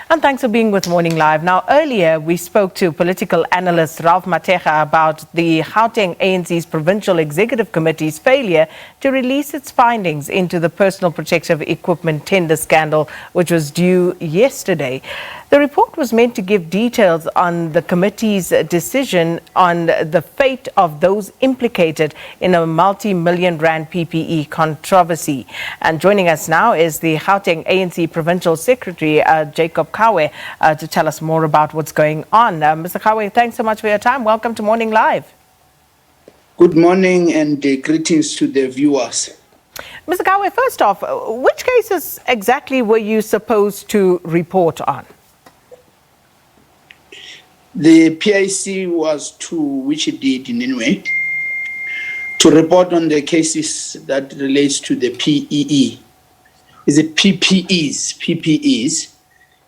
And thanks for being with Morning Live. Now, earlier we spoke to political analyst Ralph Mateja about the Gauteng ANC's Provincial Executive Committee's failure to release its findings into the personal protective equipment tender scandal, which was due yesterday. The report was meant to give details on the committee's decision on the fate of those implicated in a multi-million rand PPE controversy. And joining us now is the Gauteng ANC Provincial Secretary, Jacob Khawe, to tell us more about what's going on. Mr. Khawe, thanks so much for your time. Welcome to Morning Live. Good morning and greetings to the viewers. Mr. Khawe, first off, which cases exactly were you supposed to report on? The PIC was to, which it did in any way, to report on the cases that relates to the PEE. Is it PPEs? PPEs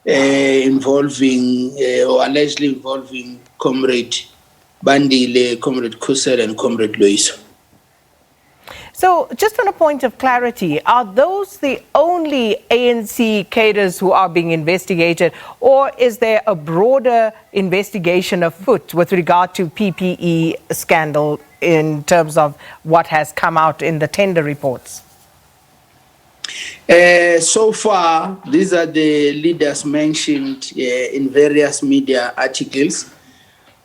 involving or allegedly involving Comrade Bandile, Comrade Kusel and Comrade Loiso. So, just on a point of clarity, are those the only ANC cadres who are being investigated, or is there a broader investigation afoot with regard to PPE scandal in terms of what has come out in the tender reports? So far, these are the leaders mentioned in various media articles,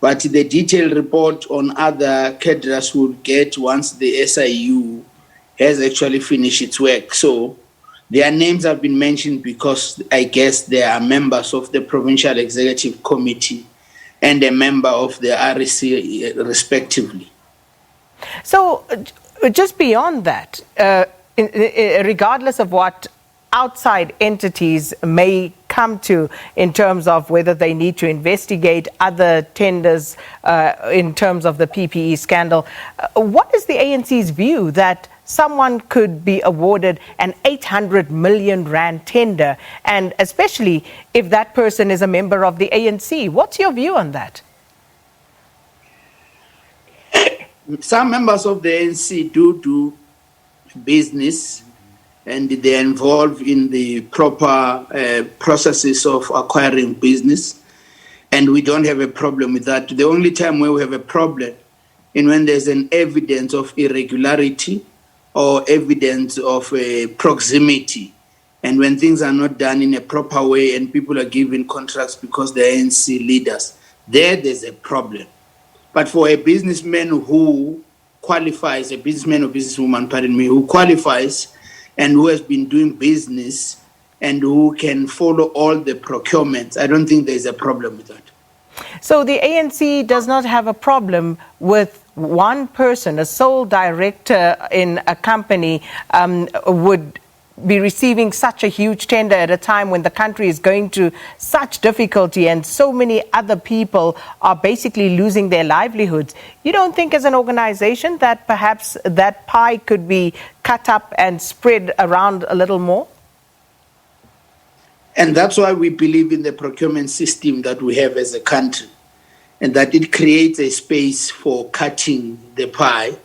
but the detailed report on other cadres will get once the SIU has actually finished its work. So their names have been mentioned because I guess they are members of the Provincial Executive Committee and a member of the REC respectively. So just beyond that, regardless of what outside entities may come to in terms of whether they need to investigate other tenders in terms of the PPE scandal, what is the ANC's view that someone could be awarded an 800 million rand tender, and especially if that person is a member of the ANC? What's your view on that? Some members of the ANC do business and they are involved in the proper processes of acquiring business, and we don't have a problem with that. The only time where we have a problem is when there's an evidence of irregularity or evidence of proximity, and when things are not done in a proper way and people are given contracts because they're ANC leaders, there's a problem. But for a businessman who qualifies, a businessman or businesswoman, pardon me, who qualifies and who has been doing business and who can follow all the procurements, I don't think there's a problem with that. So the ANC does not have a problem with one person, a sole director in a company, would be receiving such a huge tender at a time when the country is going through such difficulty and so many other people are basically losing their livelihoods. You don't think as an organization that perhaps that pie could be cut up and spread around a little more? And that's why we believe in the procurement system that we have as a country, and that it creates a space for cutting the pie.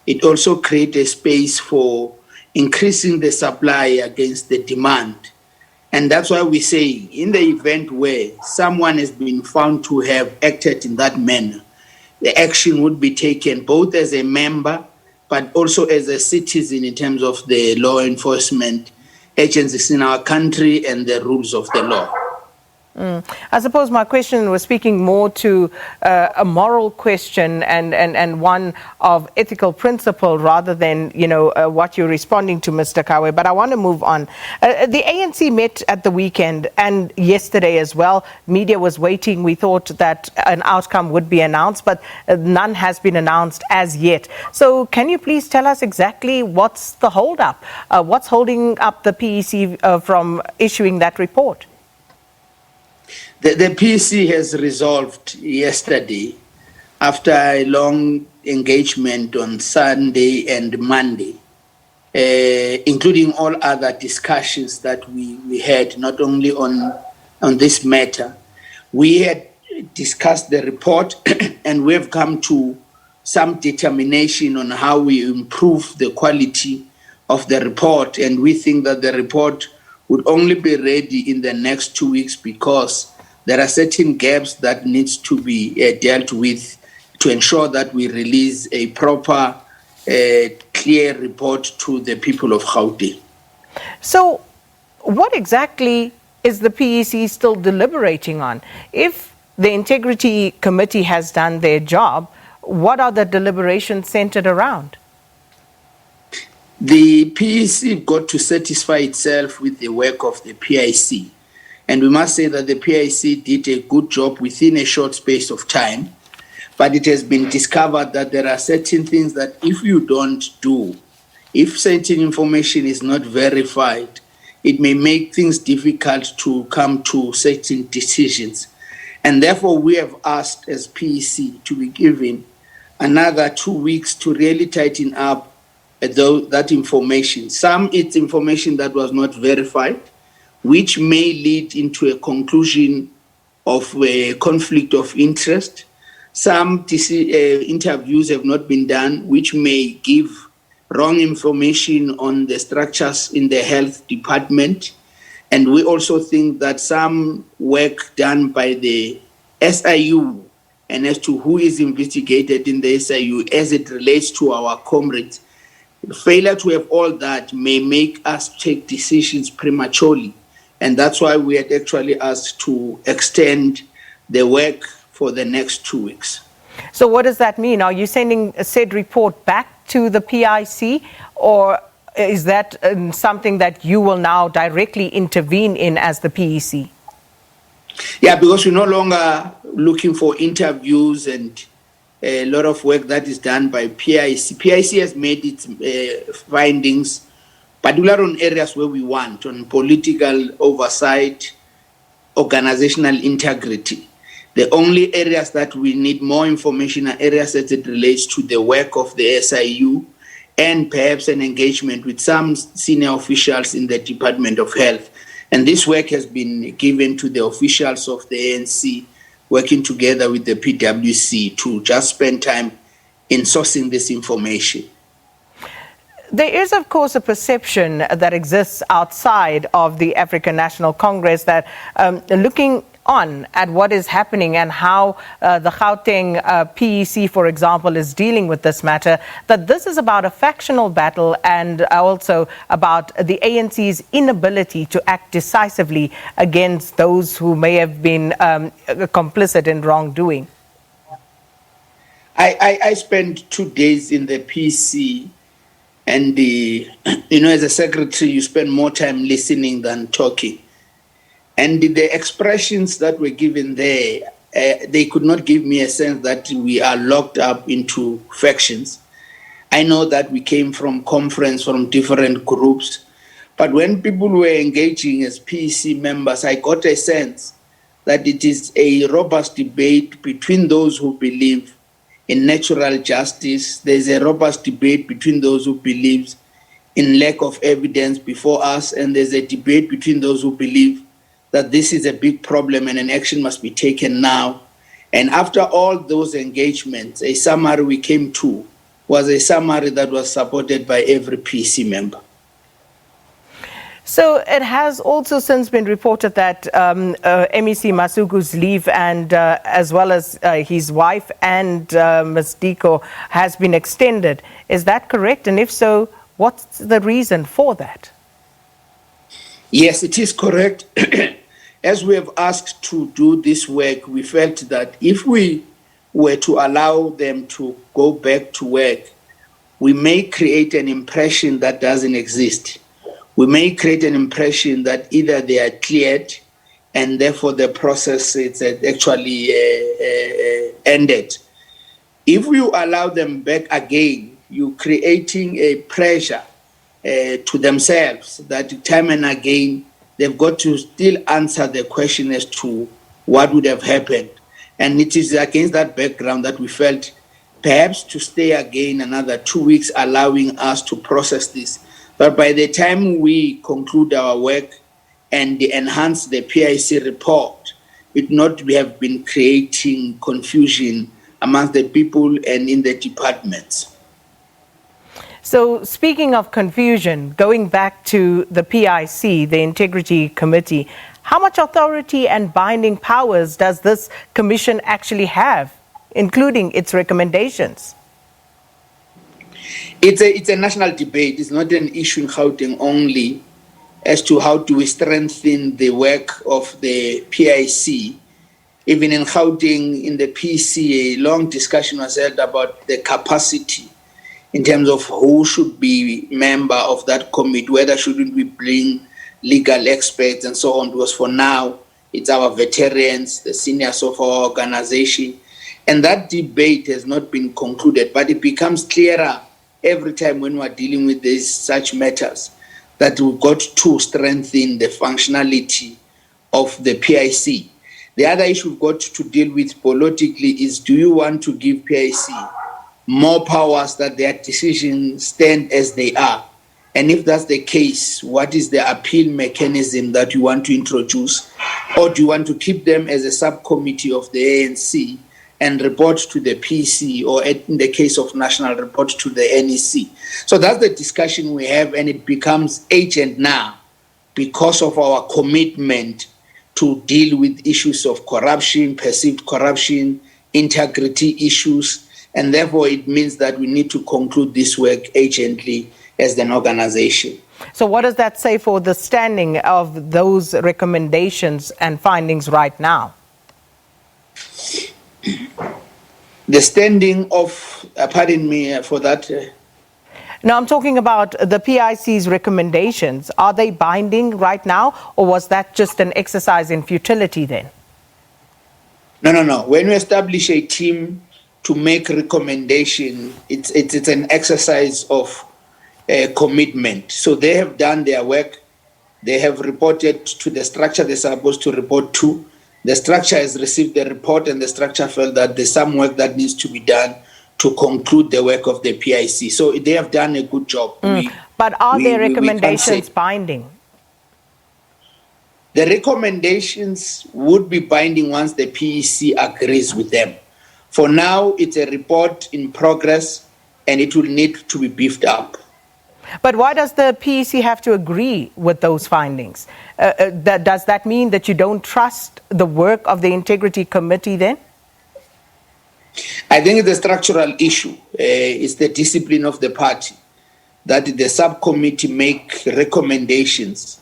It also creates a space for increasing the supply against the demand. And that's why we say in the event where someone has been found to have acted in that manner, the action would be taken both as a member but also as a citizen in terms of the law enforcement agencies in our country and the rules of the law. I suppose my question was speaking more to a moral question and one of ethical principle rather than, what you're responding to, Mr. Khawe. But I want to move on. The ANC met at the weekend and yesterday as well. Media was waiting. We thought that an outcome would be announced, but none has been announced as yet. So can you please tell us exactly what's the hold-up? What's holding up the PEC from issuing that report? The PEC has resolved yesterday, after a long engagement on Sunday and Monday, including all other discussions that we had, not only on this matter. We had discussed the report and we have come to some determination on how we improve the quality of the report, and we think that the report would only be ready in the next 2 weeks because there are certain gaps that needs to be dealt with to ensure that we release a proper, clear report to the people of Gauteng. So what exactly is the PEC still deliberating on? If the Integrity Committee has done their job, what are the deliberations centered around? The PEC got to satisfy itself with the work of the PIC. And we must say that the PIC did a good job within a short space of time. But it has been discovered that there are certain things that if you don't do, if certain information is not verified, it may make things difficult to come to certain decisions. And therefore, we have asked as PEC to be given another 2 weeks to really tighten up that information. Some it's information that was not verified, which may lead into a conclusion of a conflict of interest. Some interviews have not been done, which may give wrong information on the structures in the health department. And we also think that some work done by the SIU and as to who is investigated in the SIU as it relates to our comrades, failure to have all that may make us take decisions prematurely. And that's why we had actually asked to extend the work for the next 2 weeks. So what does that mean? Are you sending a said report back to the PIC, or is that something that you will now directly intervene in as the PEC? Yeah, because we're no longer looking for interviews and a lot of work that is done by PIC. PIC has made its findings, particularly on areas where we want, on political oversight, organizational integrity. The only areas that we need more information are areas that it relates to the work of the SIU and perhaps an engagement with some senior officials in the Department of Health. And this work has been given to the officials of the ANC, working together with the PwC to just spend time in sourcing this information. There is, of course, a perception that exists outside of the African National Congress that looking on at what is happening and how the Gauteng PEC, for example, is dealing with this matter, that this is about a factional battle and also about the ANC's inability to act decisively against those who may have been complicit in wrongdoing. I spent 2 days in the PEC, and as a secretary, you spend more time listening than talking. And the expressions that were given there, they could not give me a sense that we are locked up into factions. I know that we came from conference, from different groups. But when people were engaging as PEC members, I got a sense that it is a robust debate between those who believe in natural justice. There's a robust debate between those who believe in lack of evidence before us. And there's a debate between those who believe that this is a big problem and an action must be taken now. And after all those engagements, a summary we came to was a summary that was supported by every PEC member. So it has also since been reported that MEC Masuku's leave and as well as his wife and Ms. Diko has been extended. Is that correct? And if so, what's the reason for that? Yes, it is correct. As we have asked to do this work, we felt that if we were to allow them to go back to work, we may create an impression that doesn't exist. We may create an impression that either they are cleared and therefore the process is actually ended. If you allow them back again, you're creating a pressure to themselves that time and again they've got to still answer the question as to what would have happened. And it is against that background that we felt perhaps to stay again another 2 weeks, allowing us to process this. But by the time we conclude our work and enhance the PIC report, it not have been creating confusion amongst the people and in the departments. So speaking of confusion, going back to the PIC, the Integrity Committee, how much authority and binding powers does this commission actually have, including its recommendations? It's a national debate. It's not an issue in Gauteng only as to how do we strengthen the work of the PIC. Even in Gauteng, in the PC, a long discussion was held about the capacity in terms of who should be member of that committee, whether shouldn't we bring legal experts and so on, because for now, it's our veterans, the seniors of our organization. And that debate has not been concluded, but it becomes clearer every time when we're dealing with such matters that we've got to strengthen the functionality of the PIC. The other issue we've got to deal with politically is, do you want to give PIC more powers that their decisions stand as they are? And if that's the case, what is the appeal mechanism that you want to introduce? Or do you want to keep them as a subcommittee of the ANC and report to the PC, or in the case of national, report to the NEC? So that's the discussion we have, and it becomes urgent now because of our commitment to deal with issues of corruption, perceived corruption, integrity issues, and therefore it means that we need to conclude this work urgently as an organization. So what does that say for the standing of those recommendations and findings right now? The standing of, pardon me for that. No, I'm talking about the PIC's recommendations. Are they binding right now, or was that just an exercise in futility then? No. When we establish a team to make recommendation, it's an exercise of commitment. So they have done their work. They have reported to the structure they're supposed to report to. The structure has received the report, and the structure felt that there's some work that needs to be done to conclude the work of the PIC. So they have done a good job. But are their recommendations binding? The recommendations would be binding once the PEC agrees with them. For now, it's a report in progress, and it will need to be beefed up. But why does the PEC have to agree with those findings? Does that mean that you don't trust the work of the Integrity Committee then? I think it's a structural issue. It's the discipline of the party that the subcommittee make recommendations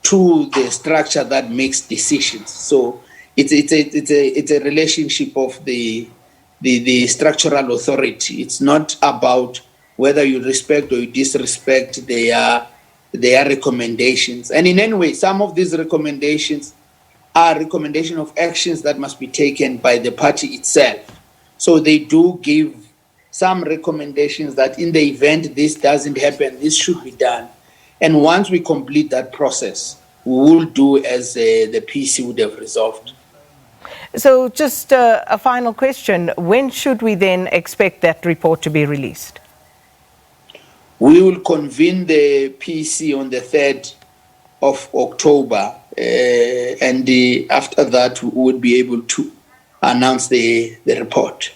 to the structure that makes decisions. So it's a relationship of the structural authority. It's not about whether you respect or you disrespect their recommendations. And in any way, some of these recommendations are recommendations of actions that must be taken by the party itself. So they do give some recommendations that in the event this doesn't happen, this should be done. And once we complete that process, we will do as the PC would have resolved. So just a final question. When should we then expect that report to be released? We will convene the PC on the 3rd of October, and after that, we would be able to announce the report.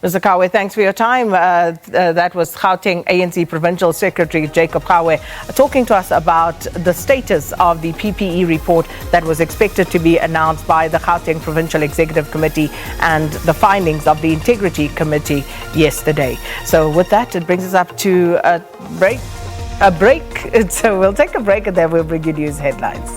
Mr. Khawe, thanks for your time. That was Gauteng ANC Provincial Secretary Jacob Khawe talking to us about the status of the PPE report that was expected to be announced by the Gauteng Provincial Executive Committee and the findings of the Integrity Committee yesterday. So with that, it brings us up to a break. So we'll take a break and then we'll bring you news headlines.